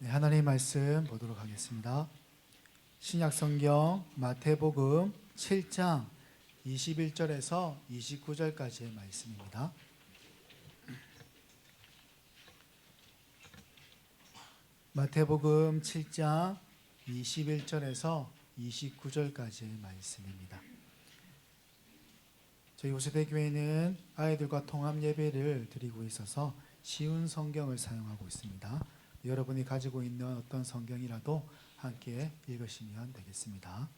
네, 하나님의 말씀 보도록 하겠습니다. 신약성경 마태복음 7장 21절에서 29절까지의 말씀입니다. 마태복음 7장 21절에서 29절까지의 말씀입니다. 저희 호세대교회는 아이들과 통합 예배를 드리고 있어서 쉬운 성경을 사용하고 있습니다. 여러분이 가지고 있는 어떤 성경이라도 함께 읽으시면 되겠습니다.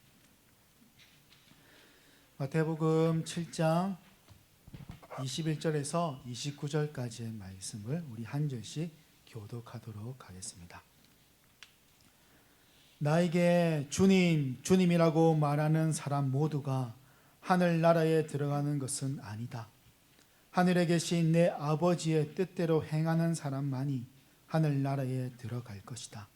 마태복음 7장 21절에서 29절까지의 말씀을 우리 한 절씩 교독하도록 하겠습니다. 나에게 주님, 주님이라고 말하는 사람 모두가 하늘나라에 들어가는 것은 아니다. 하늘에 계신 내 아버지의 뜻대로 행하는 사람만이 하늘나라에 들어갈 것이다.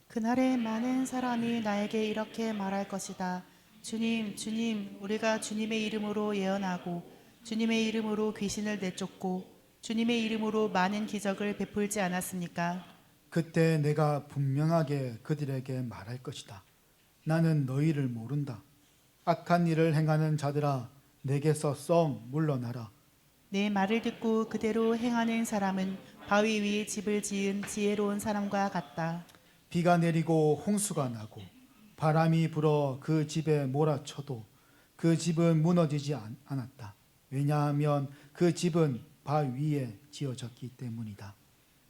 그날에 많은 사람이 나에게 이렇게 말할 것이다. 주님, 주님, 우리가 주님의 이름으로 예언하고 주님의 이름으로 귀신을 내쫓고 주님의 이름으로 많은 기적을 베풀지 않았습니까? 그때 내가 분명하게 그들에게 말할 것이다. 나는 너희를 모른다. 악한 일을 행하는 자들아, 내게서 썩 물러나라. 내 말을 듣고 그대로 행하는 사람은 바위 위에 집을 지은 지혜로운 사람과 같다. 비가 내리고 홍수가 나고 바람이 불어 그 집에 몰아쳐도 그 집은 무너지지 않았다. 왜냐하면 그 집은 바위 위에 지어졌기 때문이다.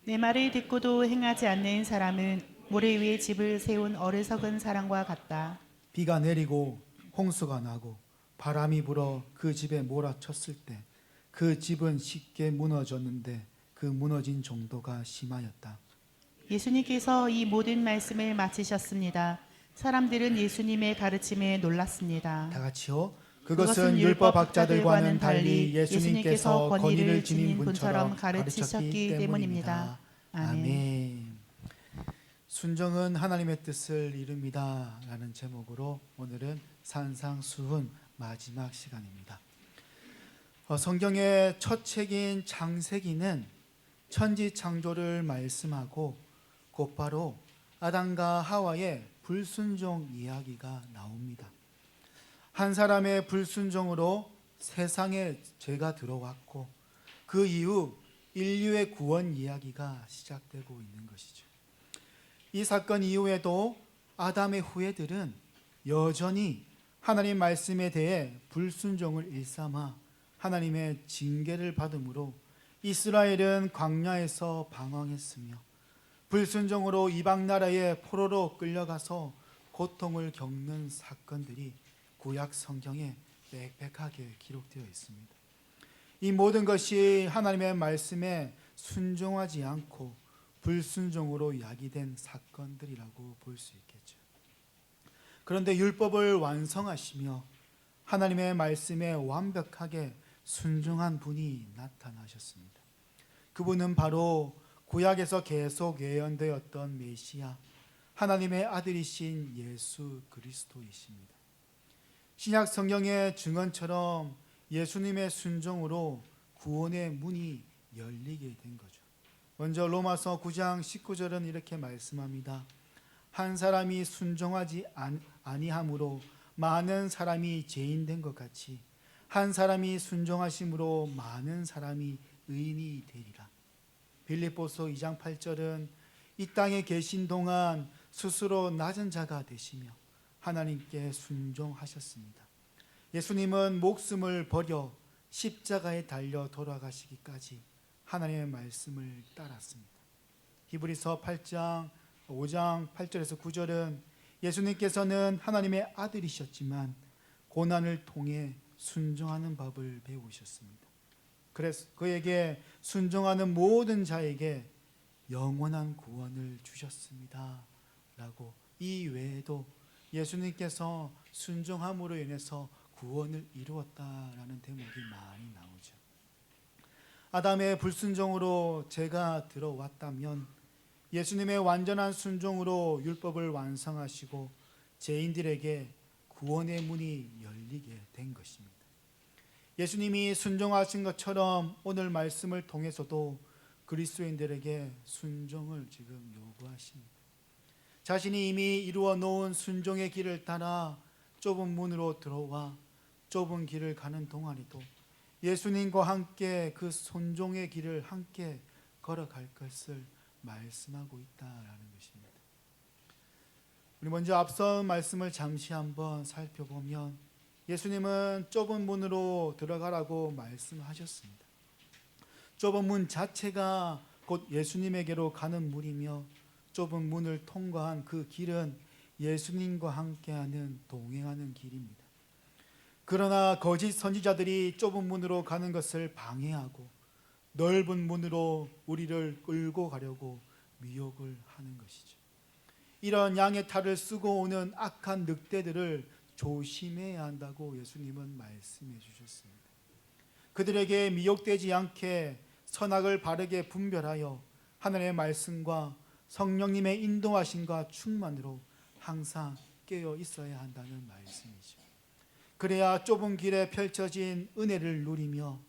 내 말을 듣고도 행하지 않는 사람은 모래 위에 집을 세운 어리석은 사람과 같다. 비가 내리고 홍수가 나고 바람이 불어 그 집에 몰아쳤을 때 그 집은 쉽게 무너졌는데 그 무너진 정도가 심하였다. 예수님께서 이 모든 말씀을 마치셨습니다. 사람들은 예수님의 가르침에 놀랐습니다. 다 같이요. 그것은 율법학자들과는 달리 예수님께서 권위를 지닌 분처럼 가르치셨기 때문입니다. 아멘. 순종은 하나님의 뜻을 이룹니다 라는 제목으로 오늘은 산상수훈 마지막 시간입니다. 성경의 첫 책인 창세기는 천지 창조를 말씀하고 곧바로 아담과 하와의 불순종 이야기가 나옵니다. 한 사람의 불순종으로 세상에 죄가 들어왔고 그 이후 인류의 구원 이야기가 시작되고 있는 것이죠. 이 사건 이후에도 아담의 후예들은 여전히 하나님 말씀에 대해 불순종을 일삼아 하나님의 징계를 받음으로 이스라엘은 광야에서 방황했으며 불순종으로 이방 나라에 포로로 끌려가서 고통을 겪는 사건들이 구약 성경에 빽빽하게 기록되어 있습니다. 이 모든 것이 하나님의 말씀에 순종하지 않고 불순종으로 야기된 사건들이라고 볼 수 있겠죠. 그런데 율법을 완성하시며 하나님의 말씀에 완벽하게 순종한 분이 나타나셨습니다. 그분은 바로 구약에서 계속 예언되었던 메시아, 하나님의 아들이신 예수 그리스도이십니다. 신약 성경의 증언처럼 예수님의 순종으로 구원의 문이 열리게 된 거죠. 먼저 로마서 9장 19절은 이렇게 말씀합니다. 한 사람이 순종하지 아니함으로 많은 사람이 죄인된 것 같이 한 사람이 순종하심으로 많은 사람이 의인이 되리라. 빌립보서 2장 8절은 이 땅에 계신 동안 스스로 낮은 자가 되시며 하나님께 순종하셨습니다. 예수님은 목숨을 버려 십자가에 달려 돌아가시기까지 하나님의 말씀을 따랐습니다. 히브리서 8장 5장 8절에서 9절은 예수님께서는 하나님의 아들이셨지만 고난을 통해 순종하는 법을 배우셨습니다. 그래서 그에게 순종하는 모든 자에게 영원한 구원을 주셨습니다 라고 이 외에도 예수님께서 순종함으로 인해서 구원을 이루었다라는 대목이 많이 나오죠. 아담의 불순종으로 죄가 들어왔다면 예수님의 완전한 순종으로 율법을 완성하시고 죄인들에게 구원의 문이 열리게 된 것입니다. 예수님이 순종하신 것처럼 오늘 말씀을 통해서도 그리스도인들에게 순종을 지금 요구하십니다. 자신이 이미 이루어 놓은 순종의 길을 따라 좁은 문으로 들어와 좁은 길을 가는 동안에도 예수님과 함께 그 순종의 길을 함께 걸어갈 것을 말씀하고 있다라는 것입니다. 우리 먼저 앞선 말씀을 잠시 한번 살펴보면 예수님은 좁은 문으로 들어가라고 말씀하셨습니다. 좁은 문 자체가 곧 예수님에게로 가는 문이며 좁은 문을 통과한 그 길은 예수님과 함께하는 동행하는 길입니다. 그러나 거짓 선지자들이 좁은 문으로 가는 것을 방해하고 넓은 문으로 우리를 끌고 가려고 미혹을 하는 것이죠. 이런 양의 탈을 쓰고 오는 악한 늑대들을 조심해야 한다고 예수님은 말씀해 주셨습니다. 그들에게 미혹되지 않게 선악을 바르게 분별하여 하나님의 말씀과 성령님의 인도하심과 충만으로 항상 깨어 있어야 한다는 말씀이죠. 그래야 좁은 길에 펼쳐진 은혜를 누리며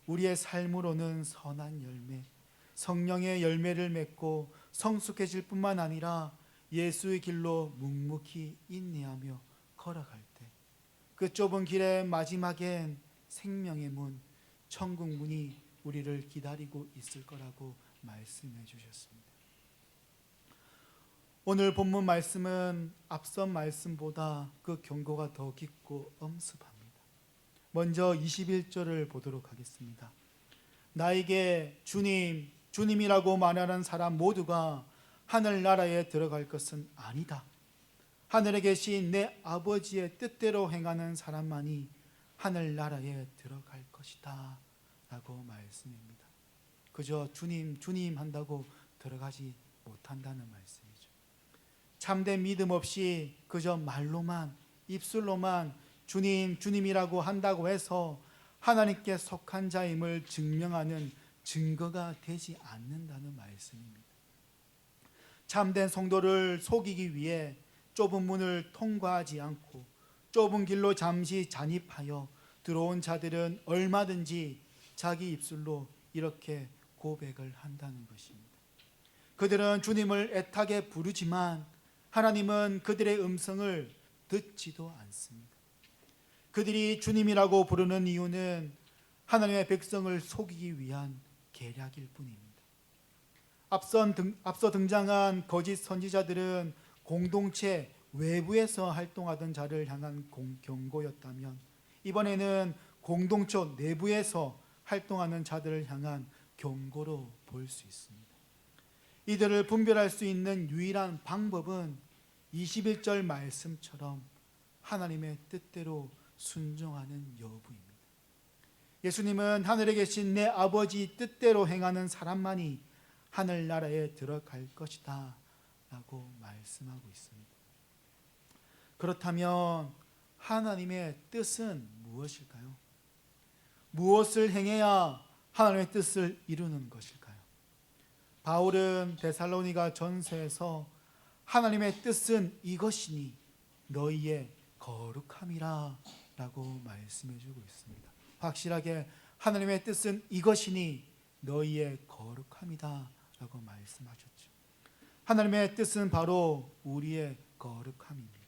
우리의 삶으로는 선한 열매, 성령의 열매를 맺고 성숙해질 뿐만 아니라 예수의 길로 묵묵히 인내하며 걸어갈 때 그 좁은 길의 마지막엔 생명의 문, 천국 문이 우리를 기다리고 있을 거라고 말씀해 주셨습니다. 오늘 본문 말씀은 앞선 말씀보다 그 경고가 더 깊고 엄습합니다. 먼저 21절을 보도록 하겠습니다. 나에게 주님, 주님이라고 말하는 사람 모두가 하늘나라에 들어갈 것은 아니다. 하늘에 계신 내 아버지의 뜻대로 행하는 사람만이 하늘나라에 들어갈 것이다 라고 말씀입니다. 그저 주님, 주님 한다고 들어가지 못한다는 말씀이죠. 참된 믿음 없이 그저 말로만, 입술로만 주님, 주님이라고 한다고 해서 하나님께 속한 자임을 증명하는 증거가 되지 않는다는 말씀입니다. 참된 성도를 속이기 위해 좁은 문을 통과하지 않고 좁은 길로 잠시 잔입하여 들어온 자들은 얼마든지 자기 입술로 이렇게 고백을 한다는 것입니다. 그들은 주님을 애타게 부르지만 하나님은 그들의 음성을 듣지도 않습니다. 그들이 주님이라고 부르는 이유는 하나님의 백성을 속이기 위한 계략일 뿐입니다. 앞서 등장한 거짓 선지자들은 공동체 외부에서 활동하던 자를 향한 경고였다면 이번에는 공동체 내부에서 활동하는 자들을 향한 경고로 볼 수 있습니다. 이들을 분별할 수 있는 유일한 방법은 21절 말씀처럼 하나님의 뜻대로 순종하는 여부입니다. 예수님은 하늘에 계신 내 아버지 뜻대로 행하는 사람만이 하늘나라에 들어갈 것이다 라고 말씀하고 있습니다. 그렇다면 하나님의 뜻은 무엇일까요? 무엇을 행해야 하나님의 뜻을 이루는 것일까요? 바울은 데살로니가 전서에서 하나님의 뜻은 이것이니 너희의 거룩함이라 라고 말씀해 주고 있습니다. 확실하게 하나님의 뜻은 이것이니 너희의 거룩함이다 라고 말씀하셨죠. 하나님의 뜻은 바로 우리의 거룩함입니다.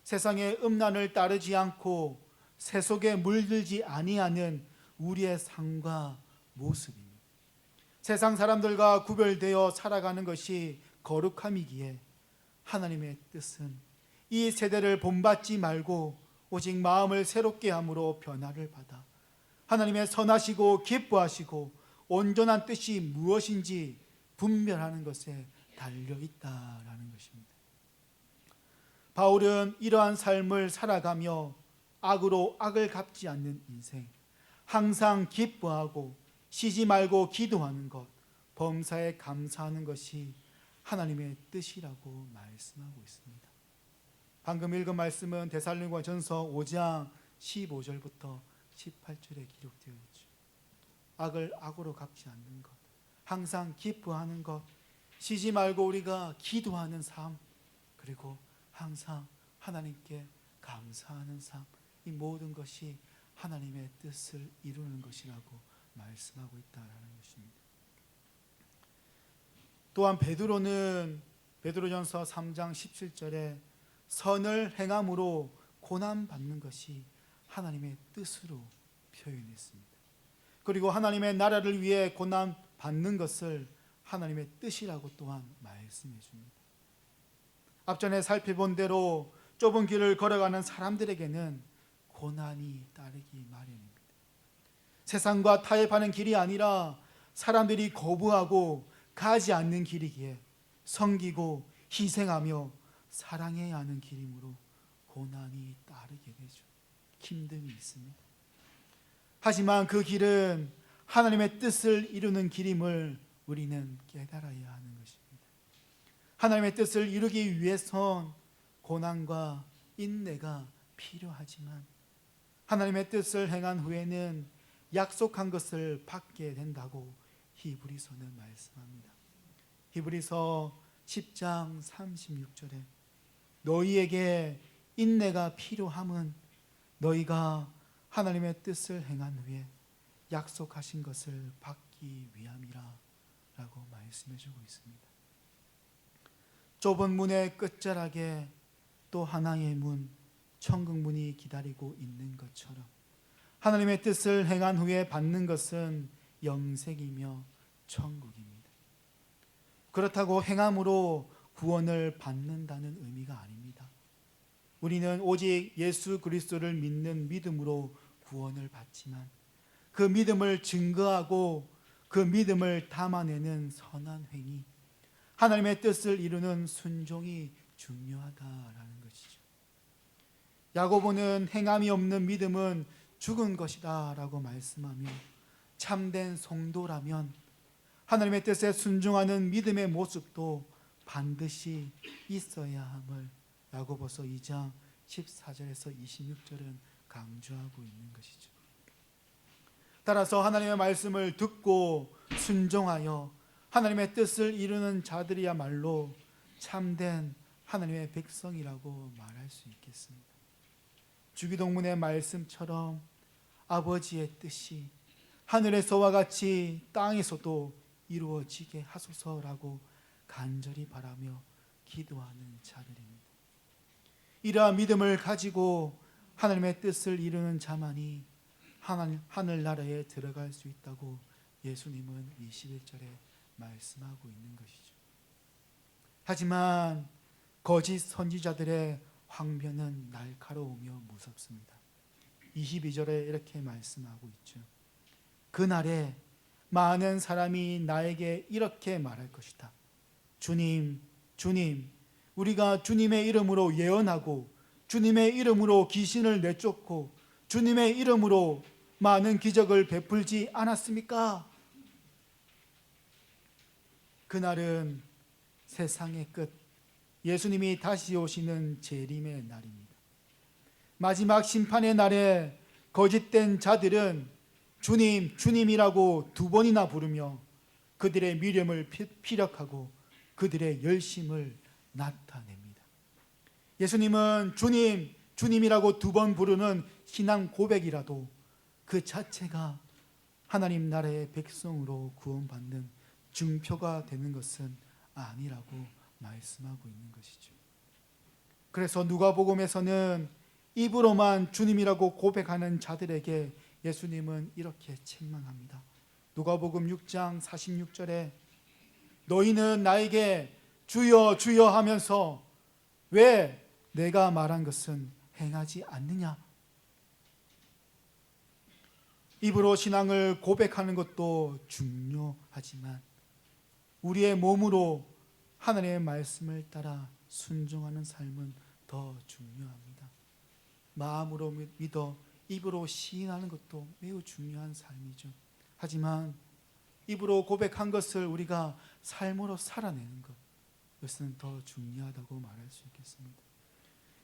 세상의 음란을 따르지 않고 세속에 물들지 아니하는 우리의 삶과 모습입니다. 세상 사람들과 구별되어 살아가는 것이 거룩함이기에 하나님의 뜻은 이 세대를 본받지 말고 오직 마음을 새롭게 함으로 변화를 받아 하나님의 선하시고 기뻐하시고 온전한 뜻이 무엇인지 분별하는 것에 달려 있다라는 것입니다. 바울은 이러한 삶을 살아가며 악으로 악을 갚지 않는 인생, 항상 기뻐하고 쉬지 말고 기도하는 것, 범사에 감사하는 것이 하나님의 뜻이라고 말씀하고 있습니다. 방금 읽은 말씀은 데살로니가전서 5장 15절부터 18절에 기록되어 있죠. 악을 악으로 갚지 않는 것, 항상 기뻐하는 것, 쉬지 말고 우리가 기도하는 삶, 그리고 항상 하나님께 감사하는 삶, 이 모든 것이 하나님의 뜻을 이루는 것이라고 말씀하고 있다는 것입니다. 또한 베드로전서 3장 17절에 선을 행함으로 고난 받는 것이 하나님의 뜻으로 표현했습니다. 그리고 하나님의 나라를 위해 고난 받는 것을 하나님의 뜻이라고 또한 말씀해 줍니다. 앞전에 살펴본 대로 좁은 길을 걸어가는 사람들에게는 고난이 따르기 마련입니다. 세상과 타협하는 길이 아니라 사람들이 거부하고 가지 않는 길이기에 섬기고 희생하며 사랑해야 하는 길이므로 고난이 따르게 되죠. 힘듦이 있습니다. 하지만 그 길은 하나님의 뜻을 이루는 길임을 우리는 깨달아야 하는 것입니다. 하나님의 뜻을 이루기 위해선 고난과 인내가 필요하지만 하나님의 뜻을 행한 후에는 약속한 것을 받게 된다고 히브리서는 말씀합니다. 히브리서 10장 36절에 너희에게 인내가 필요함은 너희가 하나님의 뜻을 행한 후에 약속하신 것을 받기 위함이라 라고 말씀해 주고 있습니다. 좁은 문의 끝자락에 또 하나의 문, 천국문이 기다리고 있는 것처럼 하나님의 뜻을 행한 후에 받는 것은 영생이며 천국입니다. 그렇다고 행함으로 구원을 받는다는 의미가 아닙니다. 우리는 오직 예수 그리스도를 믿는 믿음으로 구원을 받지만 그 믿음을 증거하고 그 믿음을 담아내는 선한 행위, 하나님의 뜻을 이루는 순종이 중요하다라는 것이죠. 야고보는 행함이 없는 믿음은 죽은 것이다 라고 말씀하며 참된 성도라면 하나님의 뜻에 순종하는 믿음의 모습도 반드시 있어야 함을 야고보서 2장 14절에서 26절은 강조하고 있는 것이죠. 따라서 하나님의 말씀을 듣고 순종하여 하나님의 뜻을 이루는 자들이야말로 참된 하나님의 백성이라고 말할 수 있겠습니다. 주기도문의 말씀처럼 아버지의 뜻이 하늘에서와 같이 땅에서도 이루어지게 하소서라고 간절히 바라며 기도하는 자들입니다. 이러한 믿음을 가지고 하나님의 뜻을 이루는 자만이 하늘나라에 들어갈 수 있다고 예수님은 21절에 말씀하고 있는 것이죠. 하지만 거짓 선지자들의 황변은 날카로우며 무섭습니다. 22절에 이렇게 말씀하고 있죠. 그날에 많은 사람이 나에게 이렇게 말할 것이다. 주님, 주님, 우리가 주님의 이름으로 예언하고 주님의 이름으로 귀신을 내쫓고 주님의 이름으로 많은 기적을 베풀지 않았습니까? 그날은 세상의 끝, 예수님이 다시 오시는 재림의 날입니다. 마지막 심판의 날에 거짓된 자들은 주님, 주님이라고 2번이나 부르며 그들의 미련을 피력하고 그들의 열심을 나타냅니다. 예수님은 주님, 주님이라고 2번 부르는 신앙 고백이라도 그 자체가 하나님 나라의 백성으로 구원받는 증표가 되는 것은 아니라고 말씀하고 있는 것이죠. 그래서 누가복음에서는 입으로만 주님이라고 고백하는 자들에게 예수님은 이렇게 책망합니다. 누가복음 6장 46절에 너희는 나에게 주여 주여 하면서 왜 내가 말한 것은 행하지 않느냐? 입으로 신앙을 고백하는 것도 중요하지만 우리의 몸으로 하나님의 말씀을 따라 순종하는 삶은 더 중요합니다. 마음으로 믿어 입으로 시인하는 것도 매우 중요한 삶이죠. 하지만 입으로 고백한 것을 우리가 삶으로 살아내는 것, 그것은 더 중요하다고 말할 수 있겠습니다.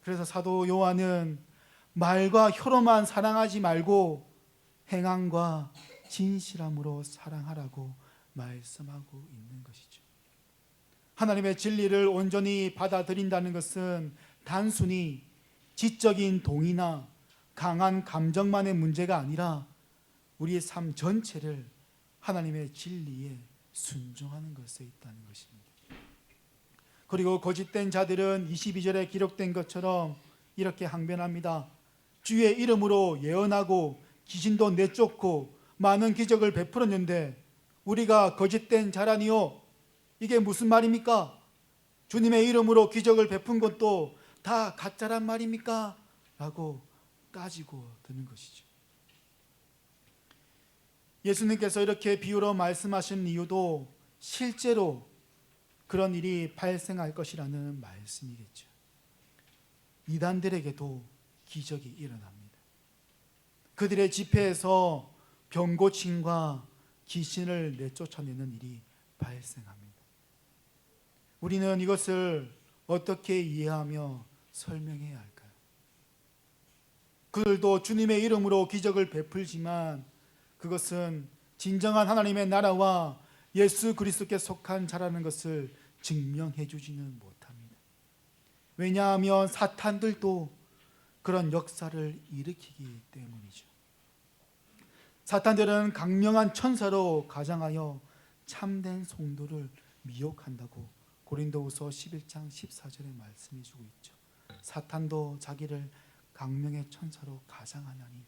그래서 사도 요한은 말과 혀로만 사랑하지 말고 행함과 진실함으로 사랑하라고 말씀하고 있는 것이죠. 하나님의 진리를 온전히 받아들인다는 것은 단순히 지적인 동의나 강한 감정만의 문제가 아니라 우리의 삶 전체를 하나님의 진리에 순종하는 것에 있다는 것입니다. 그리고 거짓된 자들은 22절에 기록된 것처럼 이렇게 항변합니다. 주의 이름으로 예언하고 귀신도 내쫓고 많은 기적을 베풀었는데 우리가 거짓된 자라니요? 이게 무슨 말입니까? 주님의 이름으로 기적을 베푼 것도 다 가짜란 말입니까? 라고 따지고 드는 것이죠. 예수님께서 이렇게 비유로 말씀하신 이유도 실제로 그런 일이 발생할 것이라는 말씀이겠죠. 이단들에게도 기적이 일어납니다. 그들의 집회에서 병고침과 귀신을 내쫓아내는 일이 발생합니다. 우리는 이것을 어떻게 이해하며 설명해야 할까요? 그들도 주님의 이름으로 기적을 베풀지만 그것은 진정한 하나님의 나라와 예수 그리스도께 속한 자라는 것을 증명해 주지는 못합니다. 왜냐하면 사탄들도 그런 역사를 일으키기 때문이죠. 사탄들은 강명한 천사로 가장하여 참된 성도를 미혹한다고 고린도후서 11장 14절에 말씀해 주고 있죠. 사탄도 자기를 강명의 천사로 가장하나니,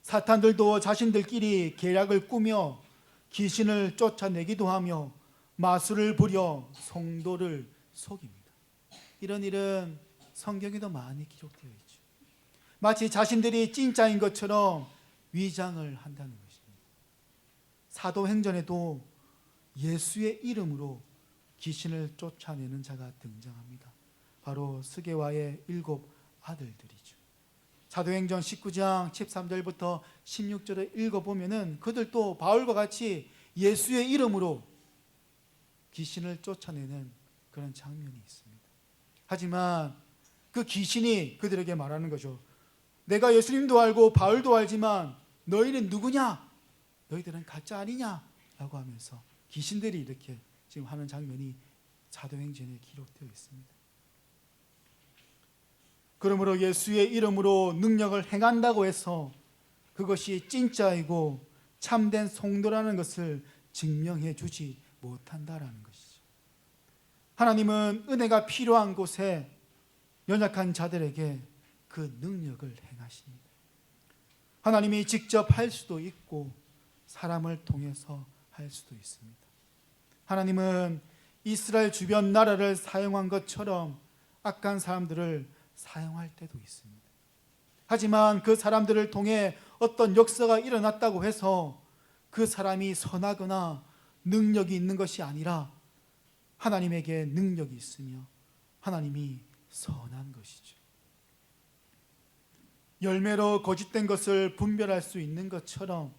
사탄들도 자신들끼리 계략을 꾸며 귀신을 쫓아내기도 하며 마술을 부려 성도를 속입니다. 이런 일은 성경에도 많이 기록되어 있죠. 마치 자신들이 진짜인 것처럼 위장을 한다는 것입니다. 사도행전에도 예수의 이름으로 귀신을 쫓아내는 자가 등장합니다. 바로 스게와의 7 아들들이죠. 사도행전 19장 13절부터 16절을 읽어보면 그들도 바울과 같이 예수의 이름으로 귀신을 쫓아내는 그런 장면이 있습니다. 하지만 그 귀신이 그들에게 말하는 거죠. 내가 예수님도 알고 바울도 알지만 너희는 누구냐? 너희들은 가짜 아니냐? 라고 하면서 귀신들이 이렇게 지금 하는 장면이 사도행전에 기록되어 있습니다. 그러므로 예수의 이름으로 능력을 행한다고 해서 그것이 진짜이고 참된 성도라는 것을 증명해 주지 못한다라는 것이죠. 하나님은 은혜가 필요한 곳에 연약한 자들에게 그 능력을 행하십니다. 하나님이 직접 할 수도 있고 사람을 통해서 할 수도 있습니다. 하나님은 이스라엘 주변 나라를 사용한 것처럼 악한 사람들을 사용할 때도 있습니다. 하지만 그 사람들을 통해 어떤 역사가 일어났다고 해서 그 사람이 선하거나 능력이 있는 것이 아니라 하나님에게 능력이 있으며 하나님이 선한 것이죠. 열매로 거짓된 것을 분별할 수 있는 것처럼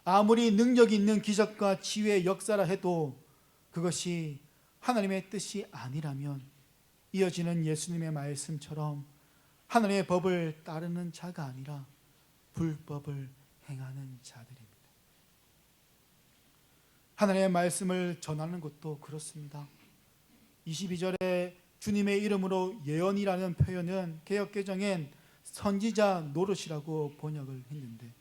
아무리 능력이 있는 기적과 치유의 역사라 해도 그것이 하나님의 뜻이 아니라면 이어지는 예수님의 말씀처럼 하나님의 법을 따르는 자가 아니라 불법을 행하는 자들입니다. 하나님의 말씀을 전하는 것도 그렇습니다. 22절에 주님의 이름으로 예언이라는 표현은 개역개정엔 선지자 노릇이라고 번역을 했는데,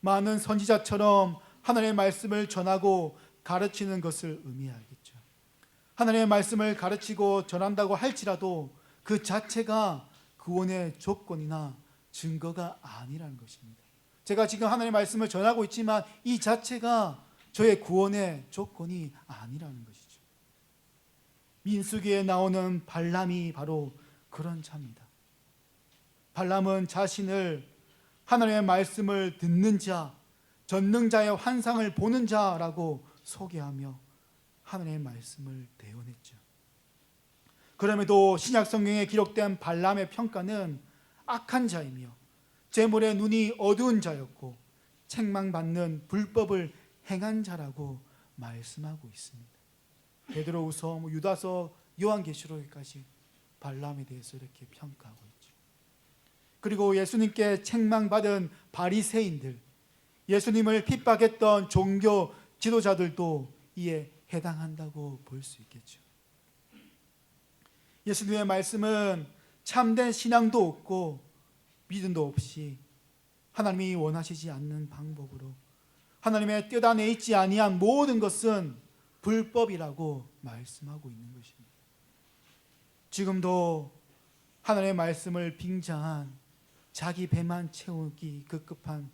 많은 선지자처럼 하나님의 말씀을 전하고 가르치는 것을 의미하겠죠. 하나님의 말씀을 가르치고 전한다고 할지라도 그 자체가 구원의 조건이나 증거가 아니라는 것입니다. 제가 지금 하나님의 말씀을 전하고 있지만 이 자체가 저의 구원의 조건이 아니라는 것이죠. 민수기에 나오는 발람이 바로 그런 자입니다. 발람은 자신을 하나님의 말씀을 듣는 자, 전능자의 환상을 보는 자라고 소개하며 하나님의 말씀을 대언했죠. 그럼에도 신약 성경에 기록된 발람의 평가는 악한 자이며 재물의 눈이 어두운 자였고 책망받는 불법을 행한 자라고 말씀하고 있습니다. 베드로후서, 유다서, 요한계시록까지 발람에 대해서 이렇게 평가하고 있죠. 그리고 예수님께 책망받은 바리새인들, 예수님을 핍박했던 종교 지도자들도 이에 해당한다고 볼 수 있겠죠. 예수님의 말씀은 참된 신앙도 없고 믿음도 없이 하나님이 원하시지 않는 방법으로 하나님의 뜻 안에 있지 아니한 모든 것은 불법이라고 말씀하고 있는 것입니다. 지금도 하나님의 말씀을 빙자한 자기 배만 채우기 급급한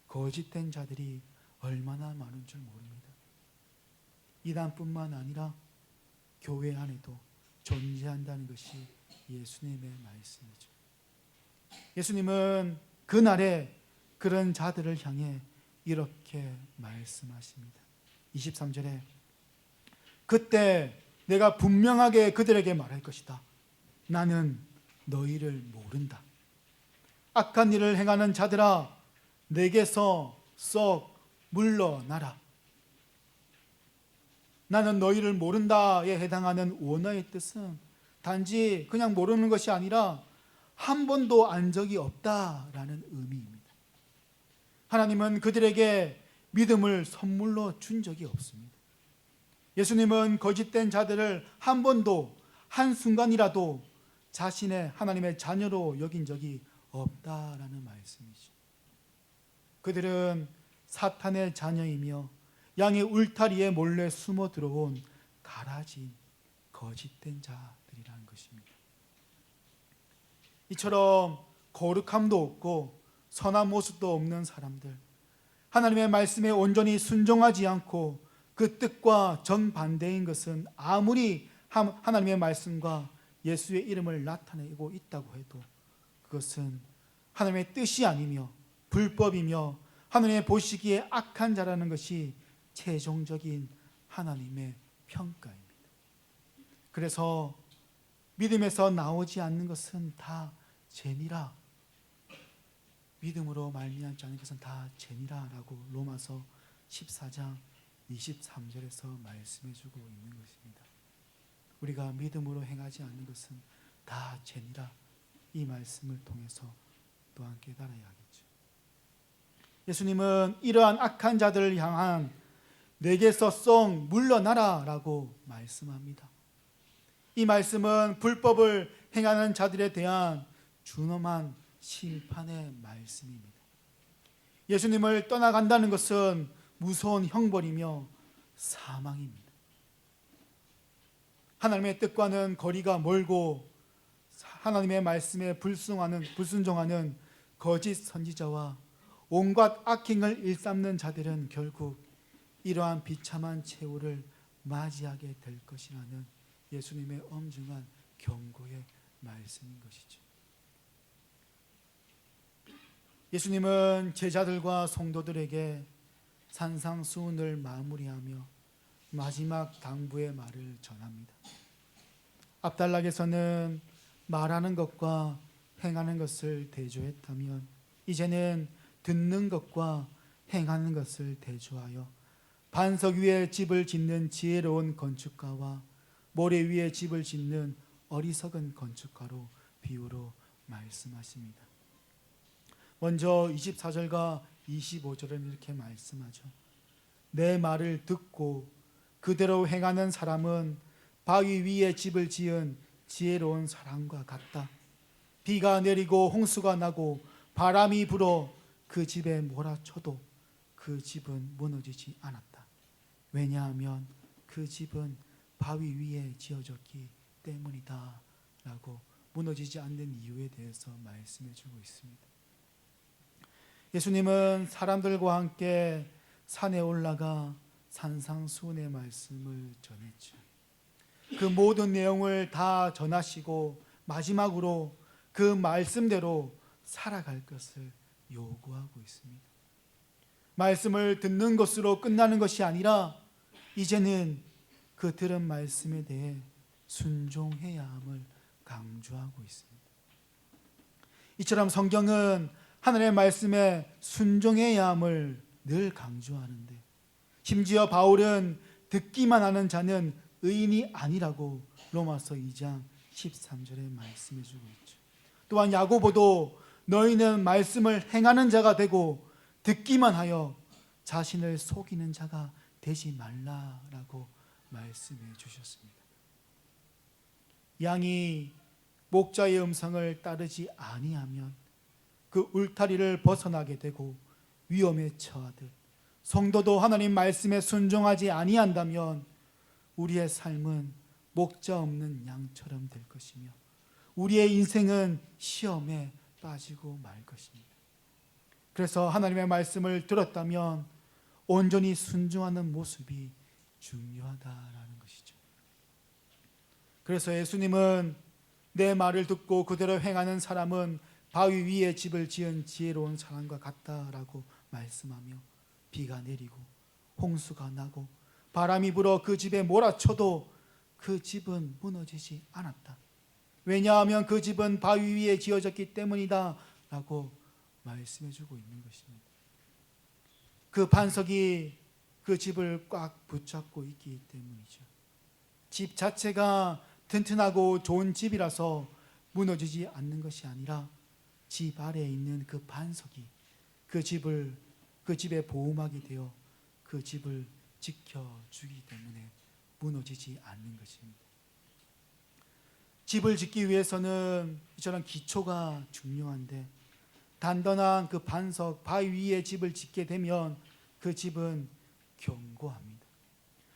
거짓된 자들이 얼마나 많은 줄 모릅니다. 이단뿐만 아니라 교회 안에도 존재한다는 것이 예수님의 말씀이죠. 예수님은 그날에 그런 자들을 향해 이렇게 말씀하십니다. 23절에 그때 내가 분명하게 그들에게 말할 것이다. 나는 너희를 모른다. 악한 일을 행하는 자들아, 내게서 썩 물러나라. 나는 너희를 모른다에 해당하는 원어의 뜻은 단지 그냥 모르는 것이 아니라 한 번도 안 적이 없다라는 의미입니다. 하나님은 그들에게 믿음을 선물로 준 적이 없습니다. 예수님은 거짓된 자들을 한 번도 한순간이라도 자신의 하나님의 자녀로 여긴 적이 없다라는 말씀이죠. 그들은 사탄의 자녀이며 양의 울타리에 몰래 숨어 들어온 가라진 거짓된 자들이라는 것입니다. 이처럼 거룩함도 없고 선한 모습도 없는 사람들, 하나님의 말씀에 온전히 순종하지 않고 그 뜻과 정반대인 것은 아무리 하나님의 말씀과 예수의 이름을 나타내고 있다고 해도 그것은 하나님의 뜻이 아니며 불법이며 하나님의 보시기에 악한 자라는 것이 최종적인 하나님의 평가입니다. 그래서 믿음에서 나오지 않는 것은 다 죄니라, 믿음으로 말미암지 않는 것은 다 죄니라라고 로마서 14장 23절에서 말씀해주고 있는 것입니다. 우리가 믿음으로 행하지 않는 것은 다 죄니라, 이 말씀을 통해서 또한 깨달아야 하겠죠. 예수님은 이러한 악한 자들을 향한 내게서 썩 물러나라 라고 말씀합니다. 이 말씀은 불법을 행하는 자들에 대한 준엄한 심판의 말씀입니다. 예수님을 떠나간다는 것은 무서운 형벌이며 사망입니다. 하나님의 뜻과는 거리가 멀고 하나님의 말씀에 불순종하는 거짓 선지자와 온갖 악행을 일삼는 자들은 결국 이러한 비참한 최후를 맞이하게 될 것이라는 예수님의 엄중한 경고의 말씀인 것이죠. 예수님은 제자들과 성도들에게 산상수훈을 마무리하며 마지막 당부의 말을 전합니다. 앞단락에서는 말하는 것과 행하는 것을 대조했다면 이제는 듣는 것과 행하는 것을 대조하여 반석 위에 집을 짓는 지혜로운 건축가와 모래 위에 집을 짓는 어리석은 건축가로 비유로 말씀하십니다. 먼저 24절과 25절은 이렇게 말씀하죠. 내 말을 듣고 그대로 행하는 사람은 바위 위에 집을 지은 지혜로운 사람과 같다. 비가 내리고 홍수가 나고 바람이 불어 그 집에 몰아쳐도 그 집은 무너지지 않았다. 왜냐하면 그 집은 바위 위에 지어졌기 때문이다 라고 무너지지 않는 이유에 대해서 말씀해 주고 있습니다. 예수님은 사람들과 함께 산에 올라가 산상수훈의 말씀을 전했죠. 그 모든 내용을 다 전하시고 마지막으로 그 말씀대로 살아갈 것을 요구하고 있습니다. 말씀을 듣는 것으로 끝나는 것이 아니라 이제는 그 들은 말씀에 대해 순종해야 함을 강조하고 있습니다. 이처럼 성경은 하나님의 말씀에 순종해야 함을 늘 강조하는데 심지어 바울은 듣기만 하는 자는 의인이 아니라고 로마서 2장 13절에 말씀해 주고 있죠. 또한 야고보도 너희는 말씀을 행하는 자가 되고 듣기만 하여 자신을 속이는 자가 되지 말라라고 말씀해 주셨습니다. 양이 목자의 음성을 따르지 아니하면 그 울타리를 벗어나게 되고 위험에 처하듯 성도도 하나님 말씀에 순종하지 아니한다면 우리의 삶은 목자 없는 양처럼 될 것이며 우리의 인생은 시험에 빠지고 말 것입니다. 그래서 하나님의 말씀을 들었다면 온전히 순종하는 모습이 중요하다라는 것이죠. 그래서 예수님은 내 말을 듣고 그대로 행하는 사람은 바위 위에 집을 지은 지혜로운 사람과 같다라고 말씀하며 비가 내리고 홍수가 나고 바람이 불어 그 집에 몰아쳐도 그 집은 무너지지 않았다. 왜냐하면 그 집은 바위 위에 지어졌기 때문이다 라고 말씀해 주고 있는 것입니다. 그 반석이 그 집을 꽉 붙잡고 있기 때문이죠. 집 자체가 튼튼하고 좋은 집이라서 무너지지 않는 것이 아니라 집 아래에 있는 그 반석이 그 집의 보호막이 되어 그 집을 지켜주기 때문에 무너지지 않는 것입니다. 집을 짓기 위해서는 이처럼 기초가 중요한데 단단한 그 반석 바위 위에 집을 짓게 되면 그 집은 견고합니다.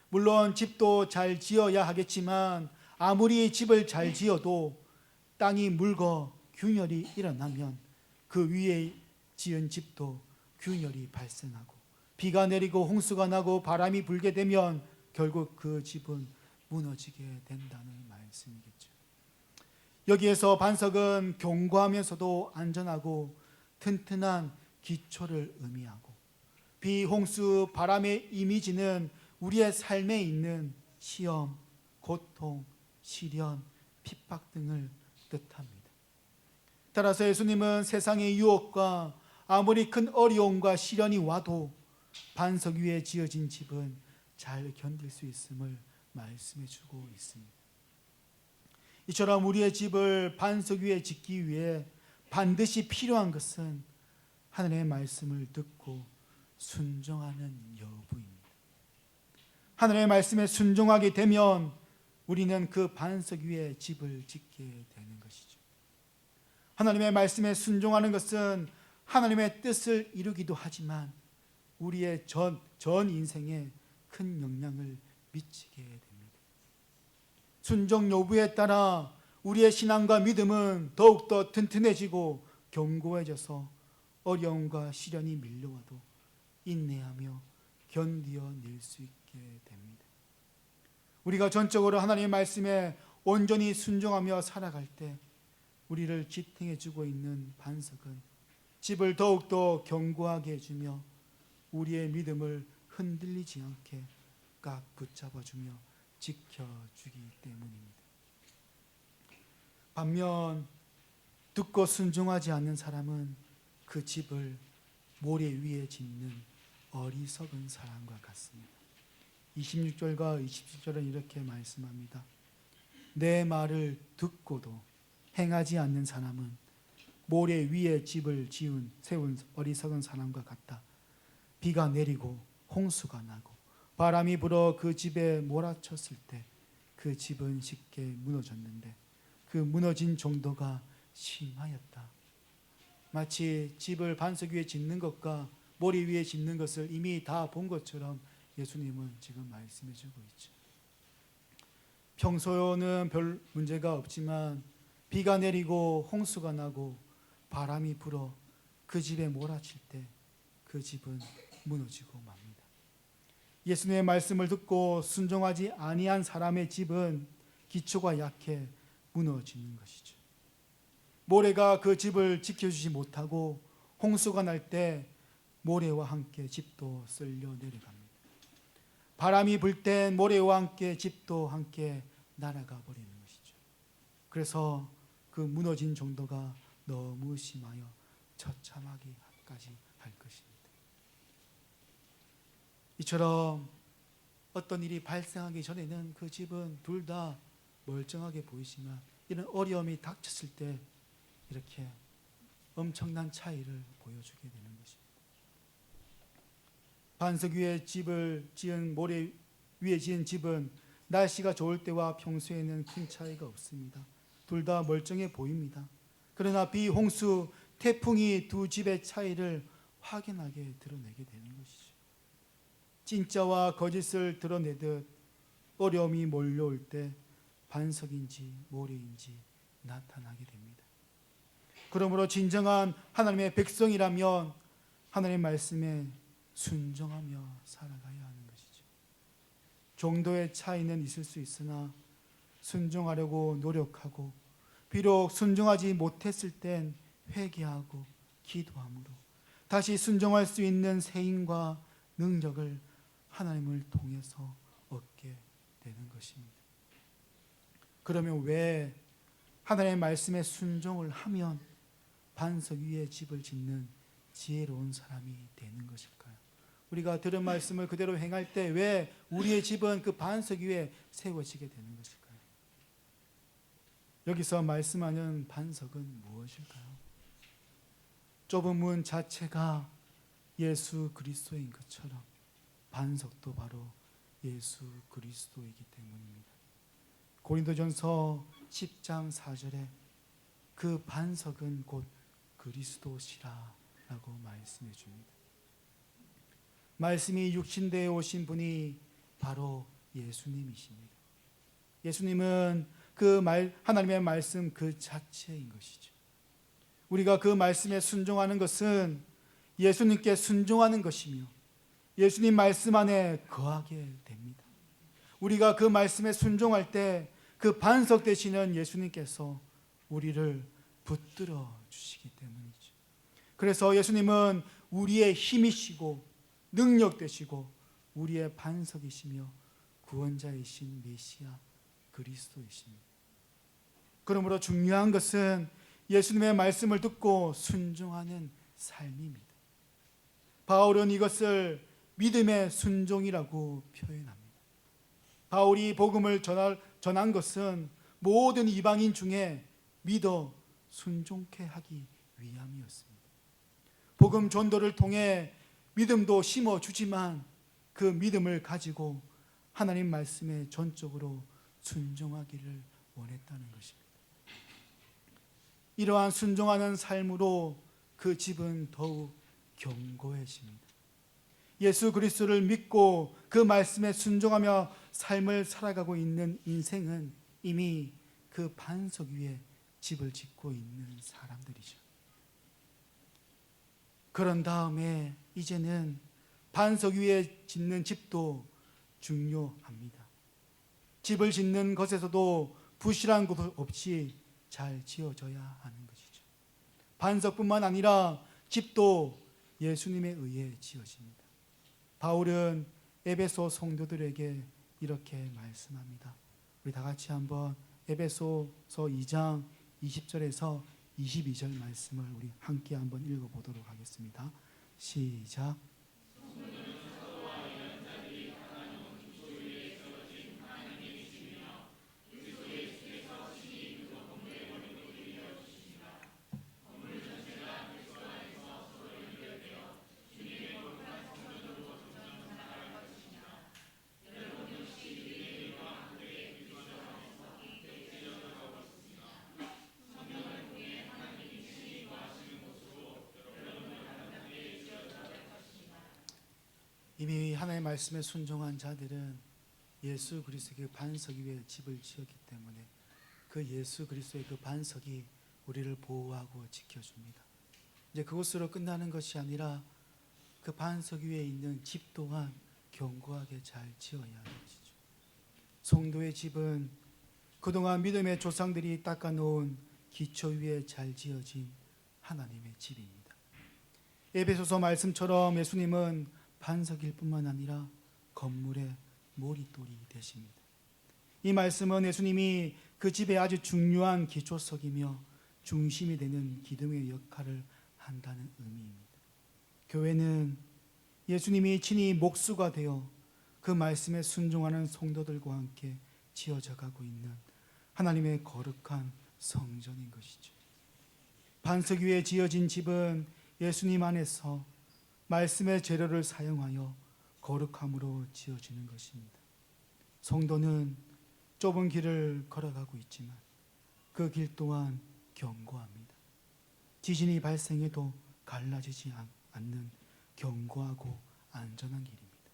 물론 집도 잘 지어야 하겠지만 아무리 집을 잘 지어도 땅이 묽어 균열이 일어나면 그 위에 지은 집도 균열이 발생하고 비가 내리고 홍수가 나고 바람이 불게 되면 결국 그 집은 무너지게 된다는 말씀이겠죠. 여기에서 반석은 견고하면서도 안전하고 튼튼한 기초를 의미하고 비, 홍수, 바람의 이미지는 우리의 삶에 있는 시험, 고통, 시련, 핍박 등을 뜻합니다. 따라서 예수님은 세상의 유혹과 아무리 큰 어려움과 시련이 와도 반석 위에 지어진 집은 잘 견딜 수 있음을 말씀해 주고 있습니다. 이처럼 우리의 집을 반석 위에 짓기 위해 반드시 필요한 것은 하나님의 말씀을 듣고 순종하는 여부입니다. 하나님의 말씀에 순종하게 되면 우리는 그 반석 위에 집을 짓게 되는 것이죠. 하나님의 말씀에 순종하는 것은 하나님의 뜻을 이루기도 하지만 우리의 전 인생에 큰 영향을 미치게 됩니다. 순종 여부에 따라 우리의 신앙과 믿음은 더욱더 튼튼해지고 견고해져서 어려움과 시련이 밀려와도 인내하며 견디어낼 수 있게 됩니다. 우리가 전적으로 하나님의 말씀에 온전히 순종하며 살아갈 때 우리를 지탱해주고 있는 반석은 집을 더욱더 견고하게 해주며 우리의 믿음을 흔들리지 않게 꽉 붙잡아주며 지켜주기 때문입니다. 반면 듣고 순종하지 않는 사람은 그 집을 모래 위에 짓는 어리석은 사람과 같습니다. 26절과 27절은 이렇게 말씀합니다. 내 말을 듣고도 행하지 않는 사람은 모래 위에 집을 세운 어리석은 사람과 같다. 비가 내리고 홍수가 나고 바람이 불어 그 집에 몰아쳤을 때 그 집은 쉽게 무너졌는데 그 무너진 정도가 심하였다. 마치 집을 반석 위에 짓는 것과 모래 위에 짓는 것을 이미 다 본 것처럼 예수님은 지금 말씀해 주고 있죠. 평소에는 별 문제가 없지만 비가 내리고 홍수가 나고 바람이 불어 그 집에 몰아칠 때 그 집은 무너지고 맙니다. 예수님의 말씀을 듣고 순종하지 아니한 사람의 집은 기초가 약해 무너지는 것이죠. 모래가 그 집을 지켜주지 못하고 홍수가 날 때 모래와 함께 집도 쓸려 내려갑니다. 바람이 불 때 모래와 함께 집도 함께 날아가 버리는 것이죠. 그래서 그 무너진 정도가 너무 심하여 처참하기까지 할 것입니다. 이처럼 어떤 일이 발생하기 전에는 그 집은 둘 다 멀쩡하게 보이지만 이런 어려움이 닥쳤을 때 이렇게 엄청난 차이를 보여주게 되는 것입니다. 반석 위에 집을 지은 모래 위에 지은 집은 날씨가 좋을 때와 평소에는 큰 차이가 없습니다. 둘 다 멀쩡해 보입니다. 그러나 비, 홍수, 태풍이 두 집의 차이를 확연하게 드러내게 되는 것이죠. 진짜와 거짓을 드러내듯 어려움이 몰려올 때 반석인지 모래인지 나타나게 됩니다. 그러므로 진정한 하나님의 백성이라면 하나님의 말씀에 순종하며 살아가야 하는 것이죠. 정도의 차이는 있을 수 있으나 순종하려고 노력하고, 비록 순종하지 못했을 땐 회개하고 기도함으로 다시 순종할 수 있는 세임과 능력을 하나님을 통해서 얻게 되는 것입니다. 그러면 왜 하나님의 말씀에 순종을 하면 반석 위에 집을 짓는 지혜로운 사람이 되는 것일까요? 우리가 들은 말씀을 그대로 행할 때 왜 우리의 집은 그 반석 위에 세워지게 되는 것일까요? 여기서 말씀하는 반석은 무엇일까요? 좁은 문 자체가 예수 그리스도인 것처럼 반석도 바로 예수 그리스도이기 때문입니다. 고린도전서 10장 4절에 그 반석은 곧 그리스도시라 라고 말씀해 줍니다. 말씀이 육신되어 오신 분이 바로 예수님이십니다. 예수님은 하나님의 말씀 그 자체인 것이죠. 우리가 그 말씀에 순종하는 것은 예수님께 순종하는 것이며 예수님 말씀 안에 거하게 됩니다. 우리가 그 말씀에 순종할 때 그 반석 되시는 예수님께서 우리를 붙들어 주시기 때문이죠. 그래서 예수님은 우리의 힘이시고 능력 되시고 우리의 반석이시며 구원자이신 메시아 그리스도이십니다. 그러므로 중요한 것은 예수님의 말씀을 듣고 순종하는 삶입니다. 바울은 이것을 믿음의 순종이라고 표현합니다. 바울이 복음을 전한 것은 모든 이방인 중에 믿어 순종케 하기 위함이었습니다. 복음 전도를 통해 믿음도 심어주지만 그 믿음을 가지고 하나님 말씀에 전적으로 순종하기를 원했다는 것입니다. 이러한 순종하는 삶으로 그 집은 더욱 견고해집니다. 예수 그리스도를 믿고 그 말씀에 순종하며 삶을 살아가고 있는 인생은 이미 그 반석 위에 집을 짓고 있는 사람들이죠. 그런 다음에 이제는 반석 위에 짓는 집도 중요합니다. 집을 짓는 것에서도 부실한 것 없이 잘 지어져야 하는 것이죠. 반석뿐만 아니라 집도 예수님에 의해 지어집니다. 바울은 에베소 성도들에게 이렇게 말씀합니다. 우리 다 같이 한번 에베소서 2장 20절에서 22절 말씀을 우리 함께 한번 읽어보도록 하겠습니다. 시작. 이미 하나님의 말씀에 순종한 자들은 예수 그리스도의 반석 위에 집을 지었기 때문에 그 예수 그리스도의 그 반석이 우리를 보호하고 지켜줍니다. 이제 그것으로 끝나는 것이 아니라 그 반석 위에 있는 집 또한 견고하게 잘 지어야 하는 것이죠. 성도의 집은 그동안 믿음의 조상들이 닦아놓은 기초 위에 잘 지어진 하나님의 집입니다. 에베소서 말씀처럼 예수님은 반석일 뿐만 아니라 건물의 모리돌이 되십니다. 이 말씀은 예수님이 그 집의 아주 중요한 기초석이며 중심이 되는 기둥의 역할을 한다는 의미입니다. 교회는 예수님이 친히 목수가 되어 그 말씀에 순종하는 성도들과 함께 지어져 가고 있는 하나님의 거룩한 성전인 것이죠. 반석 위에 지어진 집은 예수님 안에서 말씀의 재료를 사용하여 거룩함으로 지어지는 것입니다. 성도는 좁은 길을 걸어가고 있지만 그 길 또한 견고합니다. 지진이 발생해도 갈라지지 않는 견고하고 안전한 길입니다.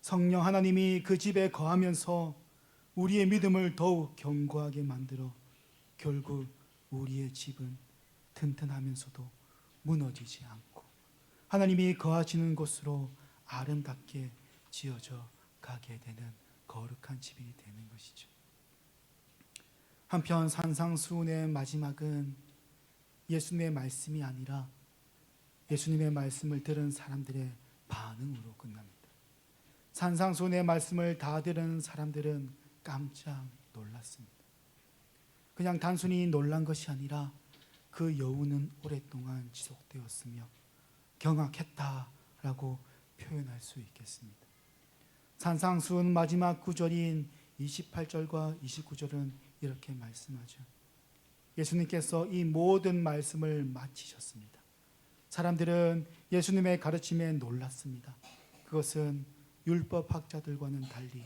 성령 하나님이 그 집에 거하면서 우리의 믿음을 더욱 견고하게 만들어 결국 우리의 집은 튼튼하면서도 무너지지 않고 하나님이 거하시는 곳으로 아름답게 지어져 가게 되는 거룩한 집이 되는 것이죠. 한편 산상수훈의 마지막은 예수님의 말씀이 아니라 예수님의 말씀을 들은 사람들의 반응으로 끝납니다. 산상수훈의 말씀을 다 들은 사람들은 깜짝 놀랐습니다. 그냥 단순히 놀란 것이 아니라 그 여우는 오랫동안 지속되었으며 경악했다라고 표현할 수 있겠습니다. 산상수훈 마지막 구절인 28절과 29절은 이렇게 말씀하죠. 예수님께서 이 모든 말씀을 마치셨습니다. 사람들은 예수님의 가르침에 놀랐습니다. 그것은 율법학자들과는 달리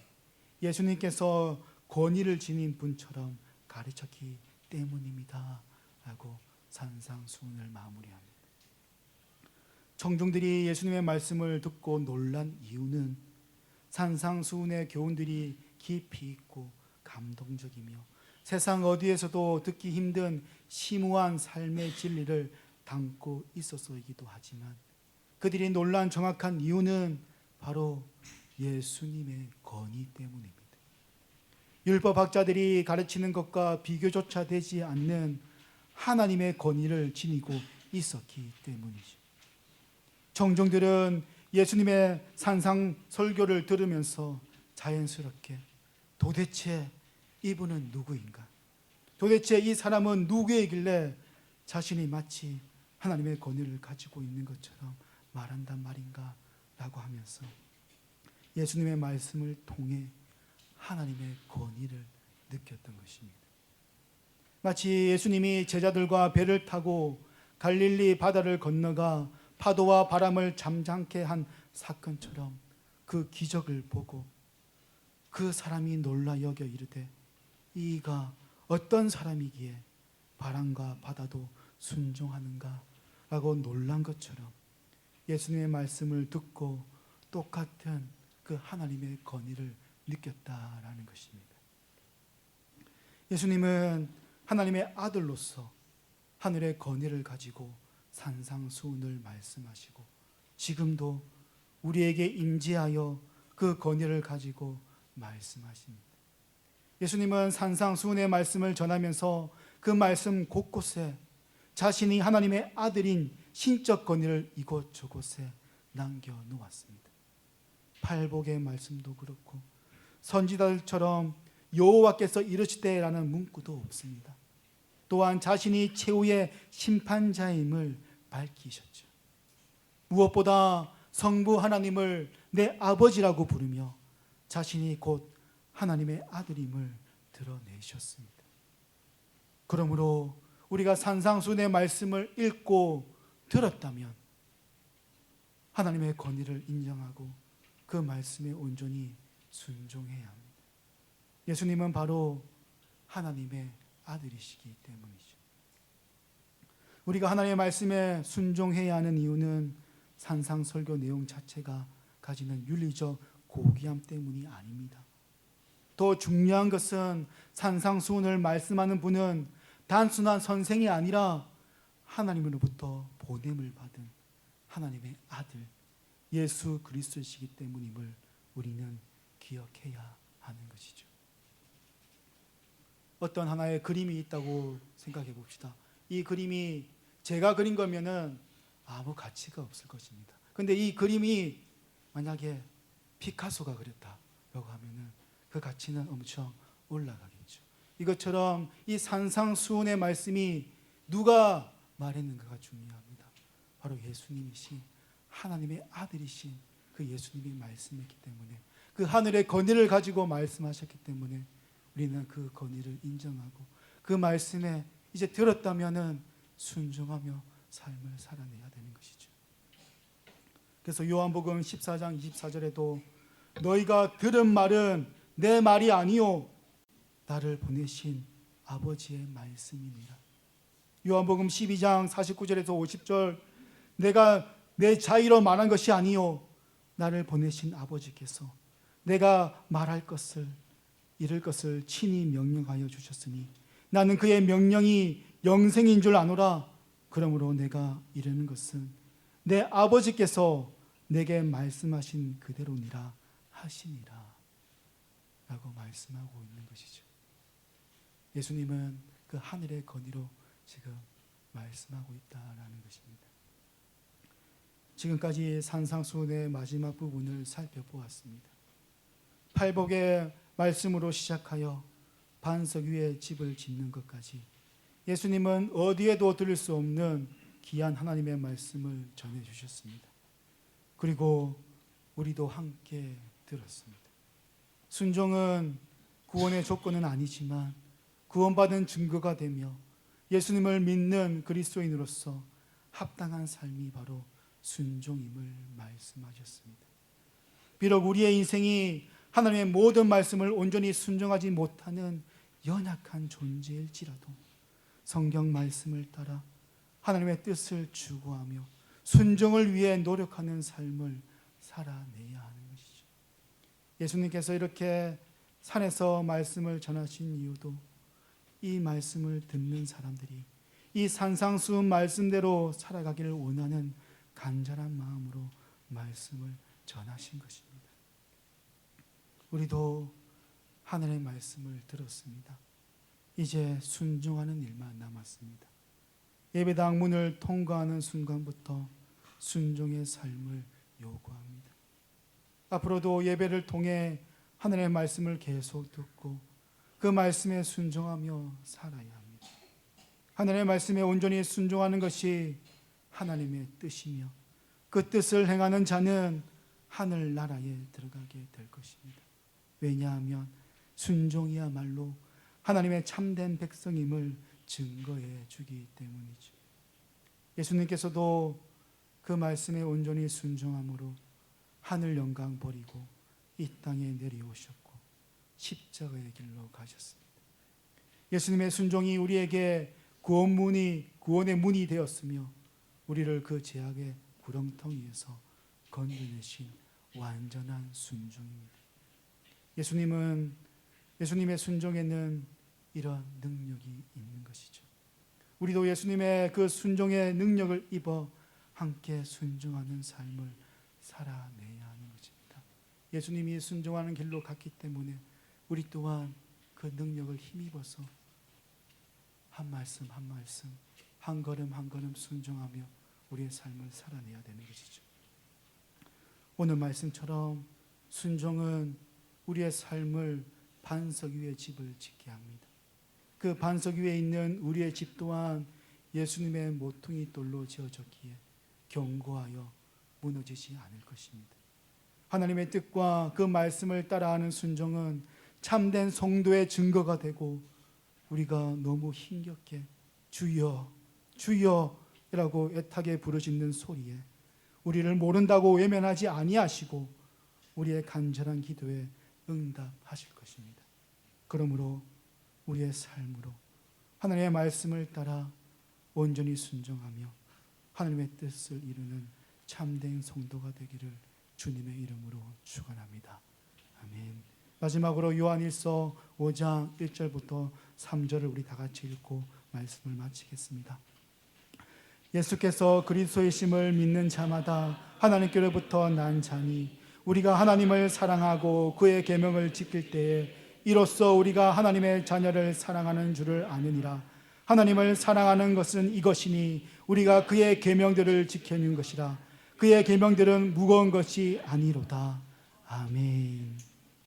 예수님께서 권위를 지닌 분처럼 가르쳤기 때문입니다 라고 산상수훈을 마무리합니다. 청중들이 예수님의 말씀을 듣고 놀란 이유는 산상수훈의 교훈들이 깊이 있고 감동적이며 세상 어디에서도 듣기 힘든 심오한 삶의 진리를 담고 있어서이기도 하지만 그들이 놀란 정확한 이유는 바로 예수님의 권위 때문입니다. 율법학자들이 가르치는 것과 비교조차 되지 않는 하나님의 권위를 지니고 있었기 때문이죠. 청중들은 예수님의 산상 설교를 들으면서 자연스럽게 도대체 이분은 누구인가? 도대체 이 사람은 누구이길래 자신이 마치 하나님의 권위를 가지고 있는 것처럼 말한단 말인가? 라고 하면서 예수님의 말씀을 통해 하나님의 권위를 느꼈던 것입니다. 마치 예수님이 제자들과 배를 타고 갈릴리 바다를 건너가 파도와 바람을 잠잠케 한 사건처럼 그 기적을 보고 그 사람이 놀라 여겨 이르되 이가 어떤 사람이기에 바람과 바다도 순종하는가 라고 놀란 것처럼 예수님의 말씀을 듣고 똑같은 그 하나님의 권위를 느꼈다라는 것입니다. 예수님은 하나님의 아들로서 하늘의 권위를 가지고 산상수훈을 말씀하시고 지금도 우리에게 임재하여 그 권위를 가지고 말씀하십니다. 예수님은 산상수훈의 말씀을 전하면서 그 말씀 곳곳에 자신이 하나님의 아들인 신적 권위를 이곳저곳에 남겨놓았습니다. 팔복의 말씀도 그렇고 선지자들처럼 여호와께서 이르시되라는 문구도 없습니다. 또한 자신이 최후의 심판자임을 밝히셨죠. 무엇보다 성부 하나님을 내 아버지라고 부르며 자신이 곧 하나님의 아들임을 드러내셨습니다. 그러므로 우리가 산상수훈의 말씀을 읽고 들었다면 하나님의 권위를 인정하고 그 말씀에 온전히 순종해야 합니다. 예수님은 바로 하나님의 아들이시기 때문이죠. 우리가 하나님의 말씀에 순종해야 하는 이유는 산상설교 내용 자체가 가지는 윤리적 고귀함 때문이 아닙니다. 더 중요한 것은 산상수훈을 말씀하는 분은 단순한 선생이 아니라 하나님으로부터 보냄을 받은 하나님의 아들 예수 그리스도이시기 때문임을 우리는 기억해야 하는 것이죠. 어떤 하나의 그림이 있다고 생각해 봅시다. 이 그림이 제가 그린 거면은 아무 가치가 없을 것입니다. 근데 이 그림이 만약에 피카소가 그렸다라고 하면은 그 가치는 엄청 올라가겠죠. 이것처럼 이 산상수훈의 말씀이 누가 말했는가가 중요합니다. 바로 예수님이신 하나님의 아들이신 그 예수님이 말씀했기 때문에 그 하늘의 권위를 가지고 말씀하셨기 때문에 우리는 그 권위를 인정하고 그 말씀에 이제 들었다면은 순종하며 삶을 살아내야 되는 것이죠. 그래서 요한복음 14장 24절에도 너희가 들은 말은 내 말이 아니요 나를 보내신 아버지의 말씀이니라. 요한복음 12장 49절에서 50절 내가 내 자의로 말한 것이 아니요 나를 보내신 아버지께서 내가 말할 것을 이룰 것을 친히 명령하여 주셨으니 나는 그의 명령이 영생인 줄 아노라. 그러므로 내가 이르는 것은 내 아버지께서 내게 말씀하신 그대로니라 하시니라 라고 말씀하고 있는 것이죠. 예수님은 그 하늘의 건의로 지금 말씀하고 있다라는 것입니다. 지금까지 산상수훈의 마지막 부분을 살펴보았습니다. 팔복의 말씀으로 시작하여 반석 위에 집을 짓는 것까지 예수님은 어디에도 들을 수 없는 귀한 하나님의 말씀을 전해주셨습니다. 그리고 우리도 함께 들었습니다. 순종은 구원의 조건은 아니지만 구원받은 증거가 되며 예수님을 믿는 그리스도인으로서 합당한 삶이 바로 순종임을 말씀하셨습니다. 비록 우리의 인생이 하나님의 모든 말씀을 온전히 순종하지 못하는 연약한 존재일지라도 성경 말씀을 따라 하나님의 뜻을 추구하며 순종을 위해 노력하는 삶을 살아내야 하는 것이죠. 예수님께서 이렇게 산에서 말씀을 전하신 이유도 이 말씀을 듣는 사람들이 이 산상수훈 말씀대로 살아가기를 원하는 간절한 마음으로 말씀을 전하신 것입니다. 우리도 하늘의 말씀을 들었습니다. 이제 순종하는 일만 남았습니다. 예배당 문을 통과하는 순간부터 순종의 삶을 요구합니다. 앞으로도 예배를 통해 하늘의 말씀을 계속 듣고 그 말씀에 순종하며 살아야 합니다. 하늘의 말씀에 온전히 순종하는 것이 하나님의 뜻이며 그 뜻을 행하는 자는 하늘나라에 들어가게 될 것입니다. 왜냐하면 순종이야말로 하나님의 참된 백성임을 증거해 주기 때문이죠. 예수님께서도 그 말씀에 온전히 순종함으로 하늘 영광 버리고 이 땅에 내려오셨고 십자가의 길로 가셨습니다. 예수님의 순종이 우리에게 구원의 문이 되었으며 우리를 그 죄악의 구렁텅이에서 건져내신 완전한 순종입니다. 예수님의 순종에는 이런 능력이 있는 것이죠. 우리도 예수님의 그 순종의 능력을 입어 함께 순종하는 삶을 살아내야 하는 것입니다. 예수님이 순종하는 길로 갔기 때문에 우리 또한 그 능력을 힘입어서 한 말씀 한 말씀, 한 걸음 한 걸음 순종하며 우리의 삶을 살아내야 되는 것이죠. 오늘 말씀처럼 순종은 우리의 삶을 반석 위에 집을 짓게 합니다. 그 반석 위에 있는 우리의 집 또한 예수님의 모퉁이 돌로 지어졌기에 견고하여 무너지지 않을 것입니다. 하나님의 뜻과 그 말씀을 따라하는 순종은 참된 성도의 증거가 되고 우리가 너무 힘겹게 주여 주여 라고 애타게 부르짖는 소리에 우리를 모른다고 외면하지 아니하시고 우리의 간절한 기도에 응답하실 것입니다. 그러므로 우리의 삶으로 하나님의 말씀을 따라 온전히 순종하며 하나님의 뜻을 이루는 참된 성도가 되기를 주님의 이름으로 축원합니다. 아멘. 마지막으로 요한일서 5장 1절부터 3절을 우리 다 같이 읽고 말씀을 마치겠습니다. 예수께서 그리스도이심을 믿는 자마다 하나님께로부터 난 자니 우리가 하나님을 사랑하고 그의 계명을 지킬 때에 이로써 우리가 하나님의 자녀를 사랑하는 줄을 아느니라. 하나님을 사랑하는 것은 이것이니 우리가 그의 계명들을 지키는 것이라. 그의 계명들은 무거운 것이 아니로다. 아멘.